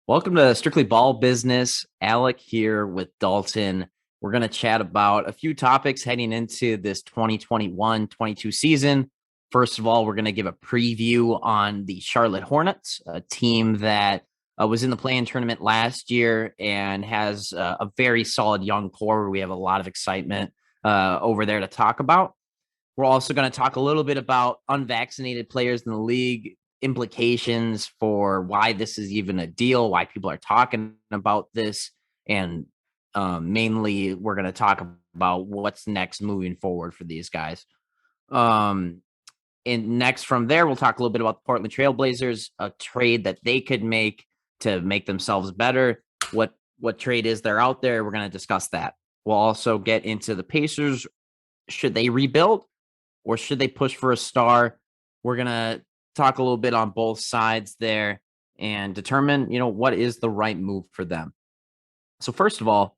Welcome to Strictly Ball Business. Alec here with Dalton. We're going to chat about a few topics heading into this 2021-22 season. First of all, we're going to give a preview on the Charlotte Hornets, a team that was in the play-in tournament last year and has a very solid young core. We have a lot of excitement over there to talk about. We're also going to talk a little bit about unvaccinated players in the league, implications for why this is even a deal, why people are talking about this, and mainly we're going to talk about what's next moving forward for these guys. And next from there, we'll talk a little bit about the Portland Trailblazers, a trade that they could make to make themselves better. What trade is there out there? We're going to discuss that. We'll also get into the Pacers. Should they rebuild or should they push for a star? We're going to talk a little bit on both sides there and determine, what is the right move for them. So first of all,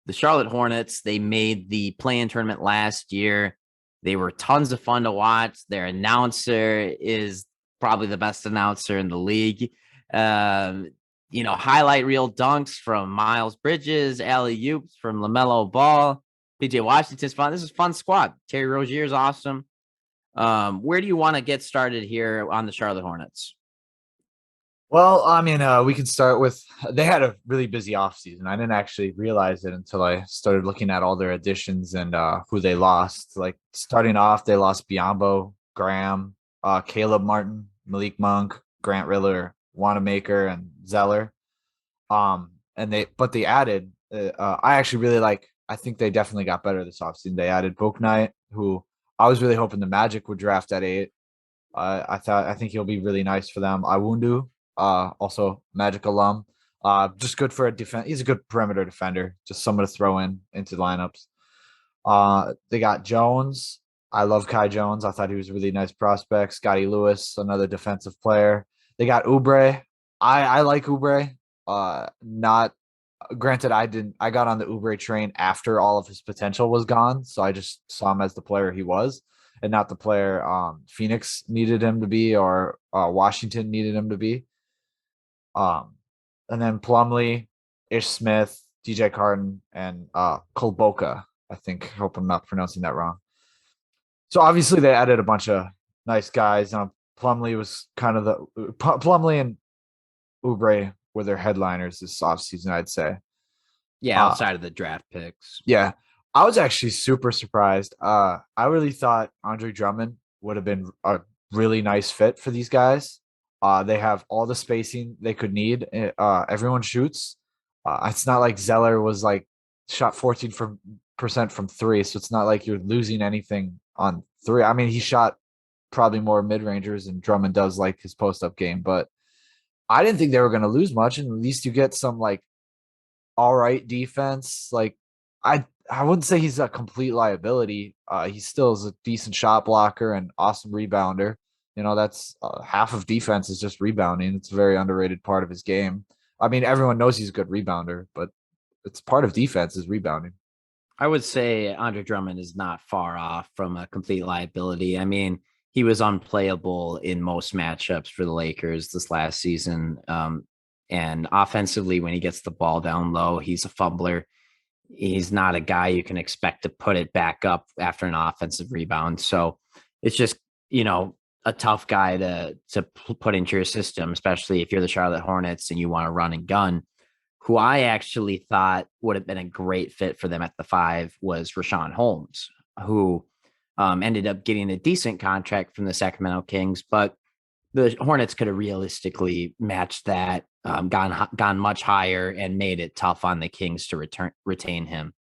the Charlotte Hornets, they made the play-in tournament last year. They were tons of fun to watch. Their announcer is probably the best announcer in the league. Highlight reel dunks from Miles Bridges, alley-oops from LaMelo Ball. PJ Washington's fun. This is a fun squad. Terry Rozier's awesome. Where do you want to get started here on the Charlotte Hornets? Well, we can start with they had a really busy offseason. I didn't actually realize it until I started looking at all their additions and who they lost. Like starting off, they lost Biyombo, Graham, Caleb Martin, Malik Monk, Grant Riller, Wanamaker, and Zeller. But they added. I actually really like. I think they definitely got better this offseason. They added Book Knight, who I was really hoping the Magic would draft at 8. I think he'll be really nice for them. Iwundu, also Magic alum. Just good for a defense. He's a good perimeter defender. Just someone to throw into lineups. They got Jones. I love Kai Jones. I thought he was a really nice prospect. Scotty Lewis, another defensive player. They got Oubre. I like Oubre. Not granted, I got on the Oubre train after all of his potential was gone, so I just saw him as the player he was, and not the player Phoenix needed him to be or Washington needed him to be. And then Plumlee, Ish Smith, DJ Carton, and Kolboka. I think. Hope I'm not pronouncing that wrong. So obviously they added a bunch of nice guys. Plumlee was kind of Plumlee and Oubre were their headliners this offseason, I'd say. Yeah, outside of the draft picks. Yeah. I was actually super surprised. I really thought Andre Drummond would have been a really nice fit for these guys. They have all the spacing they could need. Everyone shoots. It's not like Zeller was like shot 14% from 3, so it's not like you're losing anything on 3. I mean, he shot probably more mid-rangers and Drummond does like his post-up game, but I didn't think they were going to lose much, and at least you get some like all right defense. Like I wouldn't say he's a complete liability. He still is a decent shot blocker and awesome rebounder. That's half of defense is just rebounding. It's a very underrated part of his game. I mean, everyone knows he's a good rebounder, but it's part of defense is rebounding. I would say Andre Drummond is not far off from a complete liability. I mean, he was unplayable in most matchups for the Lakers this last season. And offensively, when he gets the ball down low, he's a fumbler. He's not a guy you can expect to put it back up after an offensive rebound. So it's just, a tough guy to put into your system, especially if you're the Charlotte Hornets and you want to run and gun. Who I actually thought would have been a great fit for them at the 5 was Richaun Holmes, who ended up getting a decent contract from the Sacramento Kings, but the Hornets could have realistically matched that, gone much higher, and made it tough on the Kings to retain him.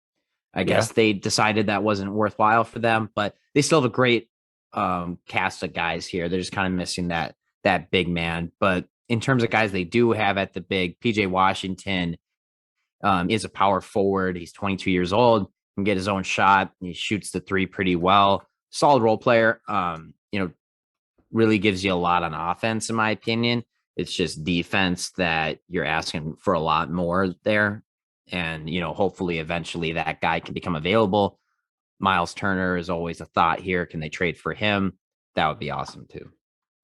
I Yeah. guess they decided that wasn't worthwhile for them, but they still have a great cast of guys here. They're just kind of missing that big man. But in terms of guys they do have at the big, PJ Washington is a power forward. He's 22 years old, can get his own shot. He shoots the 3 pretty well. Solid role player. Really gives you a lot on offense, in my opinion. It's just defense that you're asking for a lot more there. And, hopefully eventually that guy can become available. Miles Turner is always a thought here. Can they trade for him? That would be awesome too.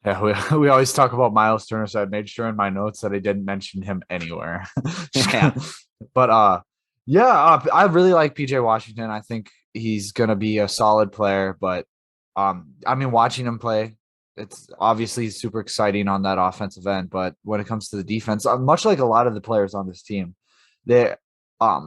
Yeah, we always talk about Miles Turner, so I made sure in my notes that I didn't mention him anywhere. Yeah. But yeah, I really like PJ Washington. I think he's gonna be a solid player. But I mean, watching him play, it's obviously super exciting on that offensive end. But when it comes to the defense, much like a lot of the players on this team, they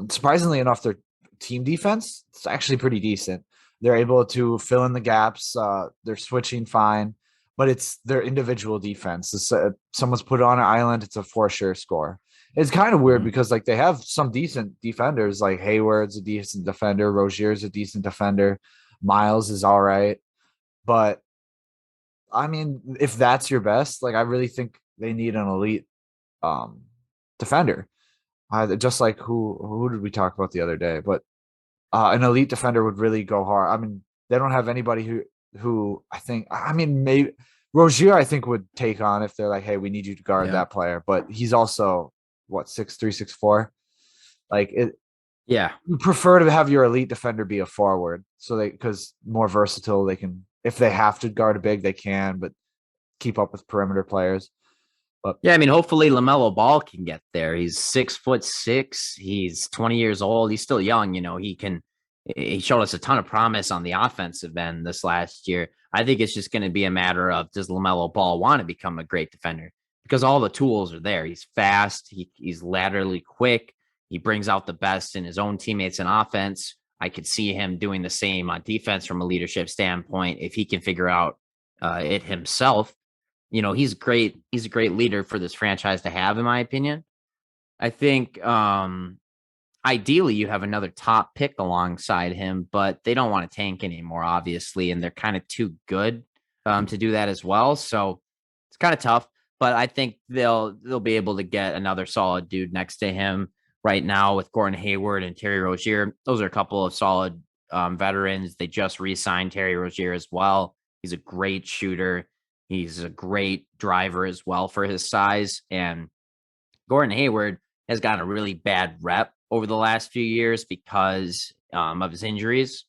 surprisingly enough, their team defense it's actually pretty decent. They're able to fill in the gaps. They're switching fine, but it's their individual defense. Someone's put it on an island, it's a for sure score. It's kind of weird Mhm. because like they have some decent defenders, like Hayward's a decent defender, Rozier's a decent defender, Miles is all right, but I mean, if that's your best, like I really think they need an elite um defender. Just like who did we talk about the other day? But an elite defender would really go hard. I mean, they don't have anybody who I think. I mean, maybe Rozier. I think would take on if they're like, hey, we need you to guard Yeah. that player. But he's also what 6'3", 6'4". Like it, Yeah. you prefer to have your elite defender be a forward, so they because more versatile. They can if they have to guard a big, they can, but keep up with perimeter players. But Yeah, I mean, hopefully LaMelo Ball can get there. He's 6'6". He's 20 years old. He's still young. He showed us a ton of promise on the offensive end this last year. I think it's just going to be a matter of does LaMelo Ball want to become a great defender? Because all the tools are there. He's fast. He's laterally quick. He brings out the best in his own teammates in offense. I could see him doing the same on defense from a leadership standpoint if he can figure out it himself. He's great. He's a great leader for this franchise to have, in my opinion. I think ideally you have another top pick alongside him, but they don't want to tank anymore, obviously, and they're kind of too good to do that as well. So it's kind of tough, but I think they'll be able to get another solid dude next to him right now with Gordon Hayward and Terry Rozier. Those are a couple of solid veterans. They just re-signed Terry Rozier as well. He's a great shooter. He's a great driver as well for his size. And Gordon Hayward has gotten a really bad rep over the last few years because of his injuries.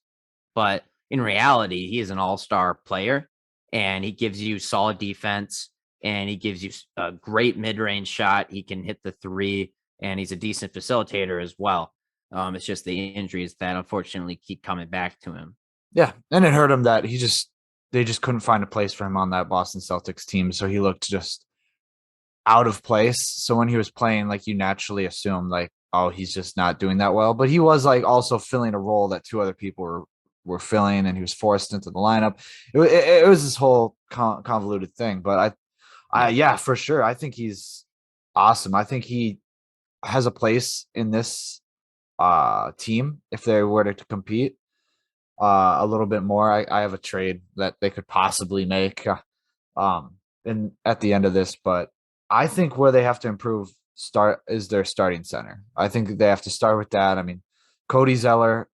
But in reality, he is an all-star player and he gives you solid defense and he gives you a great mid-range shot. He can hit the three and he's a decent facilitator as well. It's just the injuries that unfortunately keep coming back to him. yeah, and it hurt him that they just couldn't find a place for him on that Boston Celtics team, so he looked just out of place. So when he was playing, like you naturally assume like, oh, he's just not doing that well. But he was like also filling a role that two other people were filling, and he was forced into the lineup. It was this whole convoluted thing. But Yeah. yeah, for sure, I think he's awesome. I think he has a place in this team if they were to compete a little bit more. I have a trade that they could possibly make um in at the end of this, but I think where they have to improve start is their starting center. I think they have to start with that. I mean, Cody Zeller,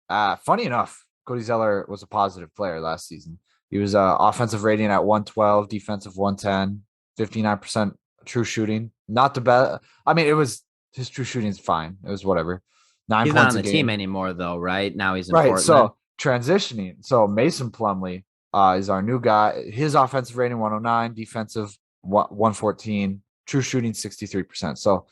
funny enough, Cody Zeller was a positive player last season. He was offensive rating at 112, defensive 110, 59% true shooting. Not the best. I mean, it was his true shooting is fine. It was whatever. Nine He's not points on a the team game. anymore, though, right? Now he's in Right. Portland. So transitioning. So Mason Plumlee is our new guy. His offensive rating 109, defensive 114, true shooting 63%. So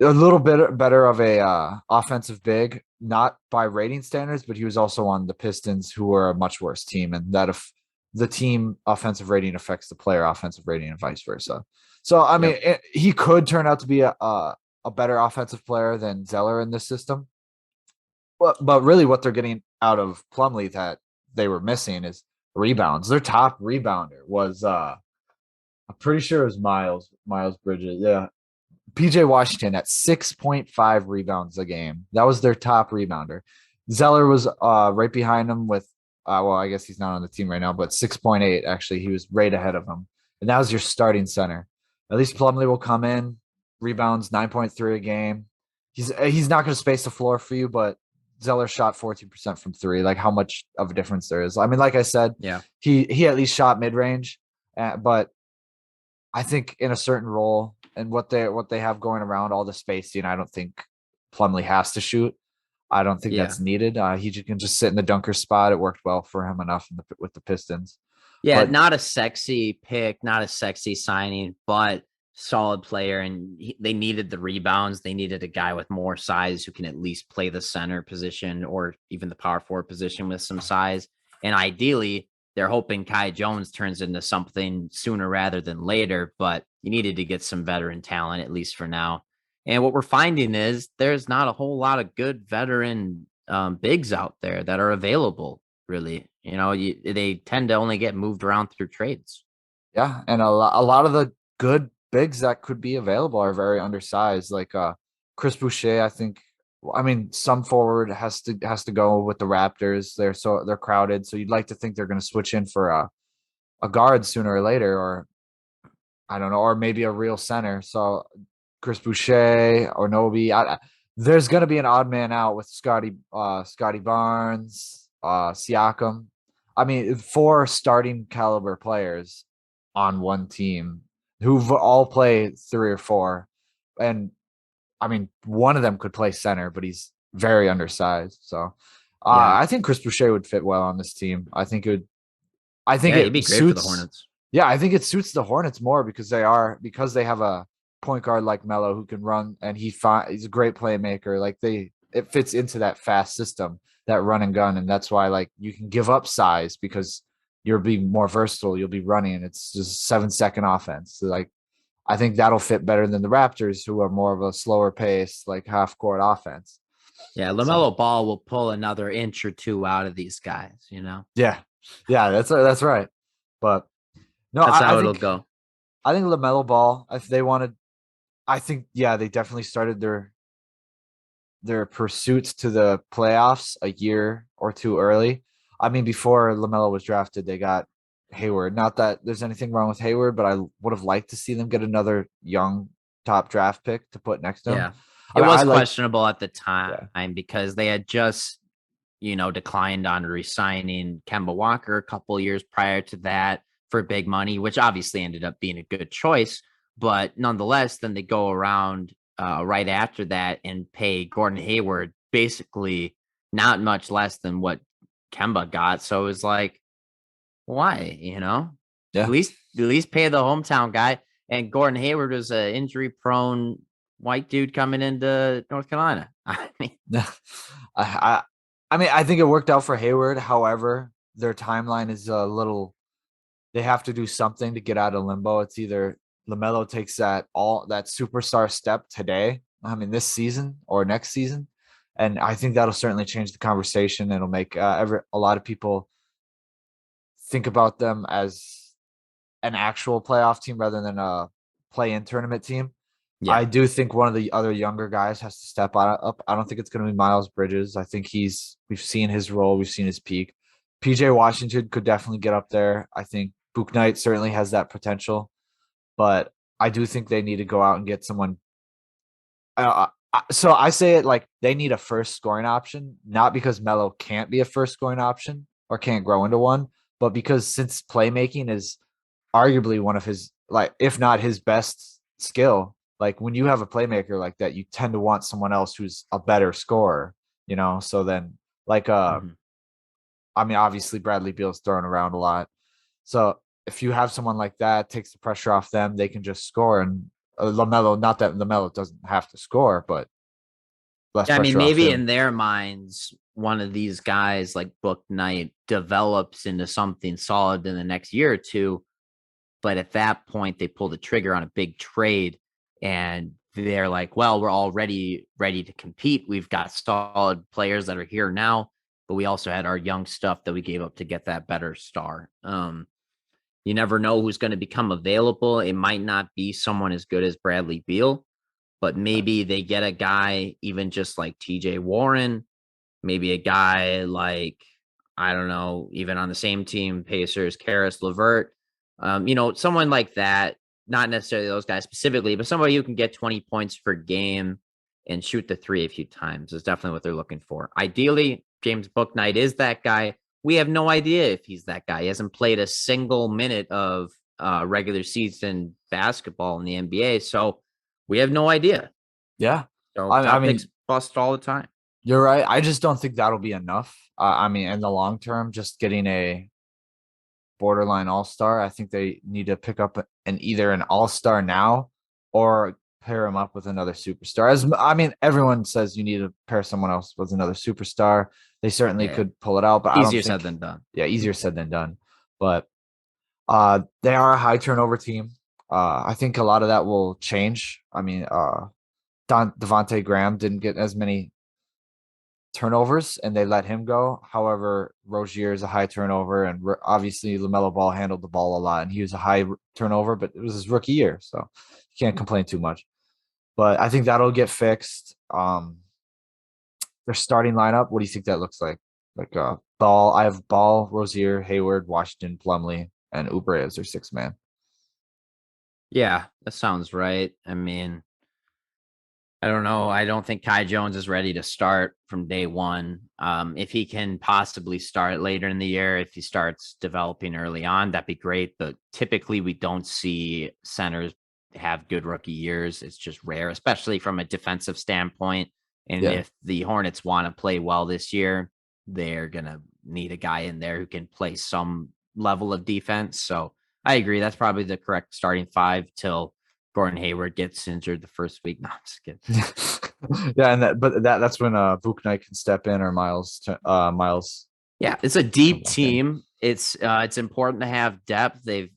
a little bit better of a offensive big, not by rating standards, but he was also on the Pistons, who were a much worse team, and that if the team offensive rating affects the player offensive rating and vice versa. So I mean, Yep. he could turn out to be a better offensive player than Zeller in this system. But really, what they're getting out of Plumlee that they were missing is rebounds. Their top rebounder was I'm pretty sure it was Miles Bridges. Yeah. PJ Washington at 6.5 rebounds a game. That was their top rebounder. Zeller was right behind him with well, I guess he's not on the team right now, but 6.8 actually. He was right ahead of him. And that was your starting center. At least Plumlee will come in, rebounds 9.3 a game. He's not going to space the floor for you, but Zeller shot 14% from three. Like how much of a difference there is. I mean, like I said, Yeah. he at least shot mid range, but I think in a certain role and what they have going around all the spacing, I don't think Plumlee has to shoot. I don't think Yeah. that's needed. He can just sit in the dunker spot. It worked well for him enough with the Pistons. Yeah, But not a sexy pick, not a sexy signing, but solid player. And they needed the rebounds. They needed a guy with more size who can at least play the center position or even the power forward position with some size. And ideally, they're hoping Kai Jones turns into something sooner rather than later, but you needed to get some veteran talent, at least for now. And what we're finding is there's not a whole lot of good veteran bigs out there that are available, really. They tend to only get moved around through trades. yeah, and a lot of the good bigs that could be available are very undersized. Like Chris Boucher, I think. I mean, some forward has to go with the Raptors. They're crowded, so you'd like to think they're going to switch in for a guard sooner or later, or I don't know, or maybe a real center. So Chris Boucher or Nobi, there's going to be an odd man out with Scotty Barnes, Siakam. I mean, four starting caliber players on one team who've all played three or four. And I mean, one of them could play center, but he's very undersized. So Yeah. I think Chris Boucher would fit well on this team. I think Yeah, he'd it be great for the suits. Hornets. Yeah, I think it suits the Hornets more because they have a point guard like Melo who can run and he's a great playmaker. Like it fits into that fast system, that run and gun, and that's why like you can give up size because you'll be more versatile. You'll be running. It's just 7 second offense. So like I think that'll fit better than the Raptors, who are more of a slower pace, like half court offense. Yeah, So LaMelo Ball will pull another inch or two out of these guys. yeah, yeah, that's right. But no, That's I how it'll think go. I think LaMelo Ball, if they wanted, I think yeah, they definitely started their pursuits to the playoffs a year or two early. I mean, before LaMelo was drafted, they got Hayward. Not that there's anything wrong with Hayward, but I would have liked to see them get another young top draft pick to put next to him. Yeah. I It mean, I was like questionable at the yeah, time because they had just, declined on resigning Kemba Walker a couple years prior to that for big money, which obviously ended up being a good choice. But nonetheless, then they go around right after that and pay Gordon Hayward basically not much less than what Kemba got. So it was like, why? yeah. At least pay the hometown guy. And Gordon Hayward was an injury prone white dude coming into North Carolina. I mean, I, I I mean, I think it worked out for Hayward. However, their timeline is a little. They have to do something to get out of limbo. It's either LaMelo takes that superstar step today, I mean this season or next season, and I think that'll certainly change the conversation. It'll make a lot of people think about them as an actual playoff team rather than a play-in tournament team. yeah. I do think one of the other younger guys has to step up. I don't think it's going to be Miles Bridges. I think we've seen his role, we've seen his peak. PJ Washington could definitely get up there. I think Book Knight certainly has that potential, but I do think they need to go out and get someone. So I say it like they need a first scoring option, not because Melo can't be a first scoring option or can't grow into one, but because since playmaking is arguably one of his, like if not his best skill, like when you have a playmaker like that you tend to want someone else who's a better scorer. So then like Mhm. I mean obviously Bradley Beal's thrown around a lot, so if you have someone like that, takes the pressure off them, they can just score. And LaMelo, not that LaMelo doesn't have to score, but less Yeah, I mean, pressure off maybe him. in their minds, one of these guys like Book Knight develops into something solid in the next year or two. But at that point, they pull the trigger on a big trade and they're like, well, we're already ready to compete. We've got solid players that are here now, but we also had our young stuff that we gave up to get that better star. You never know who's going to become available. It might not be someone as good as Bradley Beal, but maybe they get a guy even just like TJ Warren, maybe a guy like, I don't know, even on the same team, Pacers, Karis LeVert, someone like that, not necessarily those guys specifically, but somebody who can get 20 points per game and shoot the three a few times is definitely what they're looking for. Ideally, James Bouknight is that guy. We have no idea if he's that guy. He hasn't played a single minute of regular season basketball in the NBA. So we have no idea. Yeah. So I top picks mean, bust all the time. you're right. I just don't think that'll be enough. I mean, in the long term, just getting a borderline all-star. I think they need to pick up either an all-star now or pair him up with another superstar. Everyone says you need to pair someone else with another superstar. They certainly could pull it out, but easier said than done. Yeah, easier said than done. But they are a high turnover team. I think a lot of that will change. Devontae Graham didn't get as many turnovers and they let him go. However, Rozier is a high turnover, and obviously LaMelo Ball handled the ball a lot and he was a high turnover, but it was his rookie year, so you can't complain too much. But I think that'll get fixed. Their starting lineup, what do you think that looks like? Ball, I have Ball, Rozier, Hayward, Washington, Plumlee, and Oubre as their sixth man. Yeah, that sounds right. I mean, I don't know. I don't think Kai Jones is ready to start from day one. If he can possibly start later in the year, if he starts developing early on, that'd be great. But typically we don't see centers have good rookie years. It's just rare, especially from a defensive standpoint. And if the Hornets want to play well this year, they're going to need a guy in there who can play some level of defense. So I agree. That's probably the correct starting five till Gordon Hayward gets injured the first week. No, I'm just kidding. Yeah, and that's when Book Knight can step in, or Miles. Yeah, it's a deep team. It's important to have depth. They've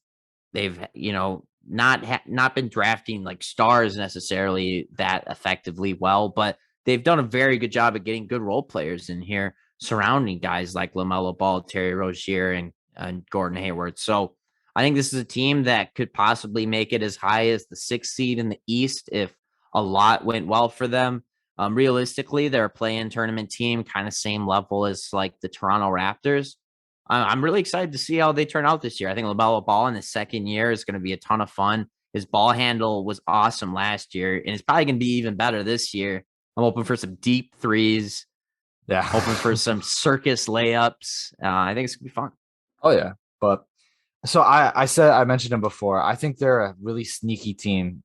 not been drafting like stars necessarily that effectively well, but they've done a very good job of getting good role players in here surrounding guys like LaMelo Ball, Terry Rozier, and Gordon Hayward. So I think this is a team that could possibly make it as high as the 6th seed in the East if a lot went well for them. Realistically, they're a play-in tournament team, kind of same level as like the Toronto Raptors. I'm really excited to see how they turn out this year. I think LaMelo Ball in his second year is going to be a ton of fun. His ball handle was awesome last year, and it's probably going to be even better this year. I'm hoping for some deep threes. Yeah, hoping for some circus layups. I think it's going to be fun. Oh, yeah. But so I mentioned them before. I think they're a really sneaky team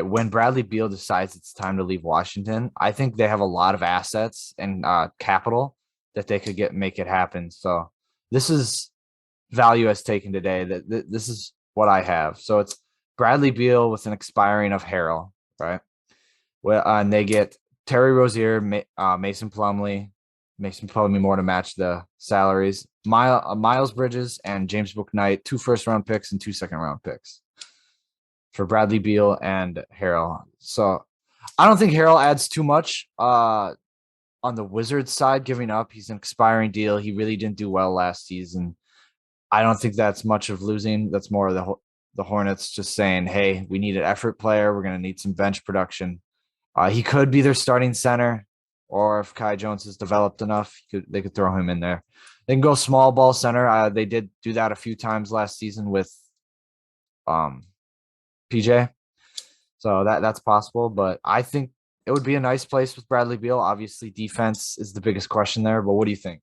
when Bradley Beal decides it's time to leave Washington. I think they have a lot of assets and capital that they could make it happen. So this is value as taken today. This is what I have. So it's Bradley Beal with an expiring of Harrell, right? Well, and they get Terry Rozier, Mason Plumlee more to match the salaries. Miles Bridges and James Book Knight, 2 first-round picks and 2 second-round picks for Bradley Beal and Harrell. So I don't think Harrell adds too much on the Wizards side, giving up. He's an expiring deal. He really didn't do well last season. I don't think that's much of losing. That's more of the Hornets just saying, hey, we need an effort player. We're going to need some bench production. He could be their starting center, or if Kai Jones has developed enough, they could throw him in there. They can go small ball center. They did do that a few times last season with PJ. So that's possible, but I think it would be a nice place with Bradley Beal. Obviously, defense is the biggest question there, but what do you think?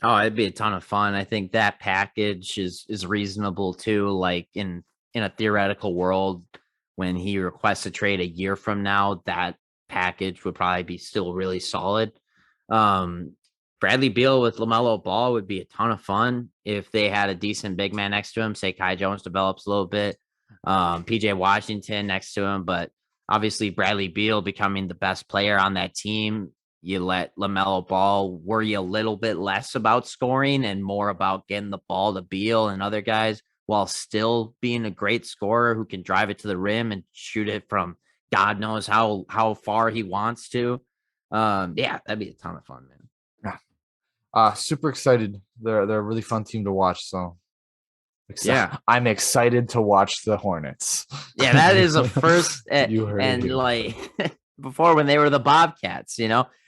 Oh, it'd be a ton of fun. I think that package is reasonable too. Like in a theoretical world, when he requests a trade a year from now, that package would probably be still really solid. Bradley Beal with LaMelo Ball would be a ton of fun if they had a decent big man next to him. Say Kai Jones develops a little bit, PJ Washington next to him, but obviously Bradley Beal becoming the best player on that team. You let LaMelo Ball worry a little bit less about scoring and more about getting the ball to Beal and other guys while still being a great scorer who can drive it to the rim and shoot it from God knows how far he wants to. Yeah, that'd be a ton of fun, man. Yeah. Super excited. They're a really fun team to watch. So yeah, I'm excited to watch the Hornets. Yeah, that is a first. And like before, when they were the Bobcats,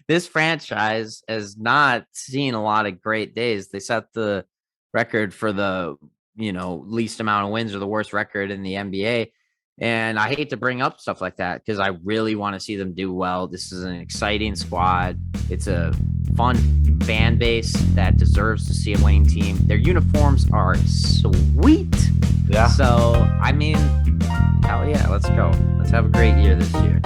this franchise has not seen a lot of great days. They set the record for the least amount of wins or the worst record in the NBA. And I hate to bring up stuff like that because I really want to see them do well. This is an exciting squad. It's a fun fan base that deserves to see a winning team. Their uniforms are sweet. Yeah. So, I mean, hell yeah, let's go. Let's have a great year this year.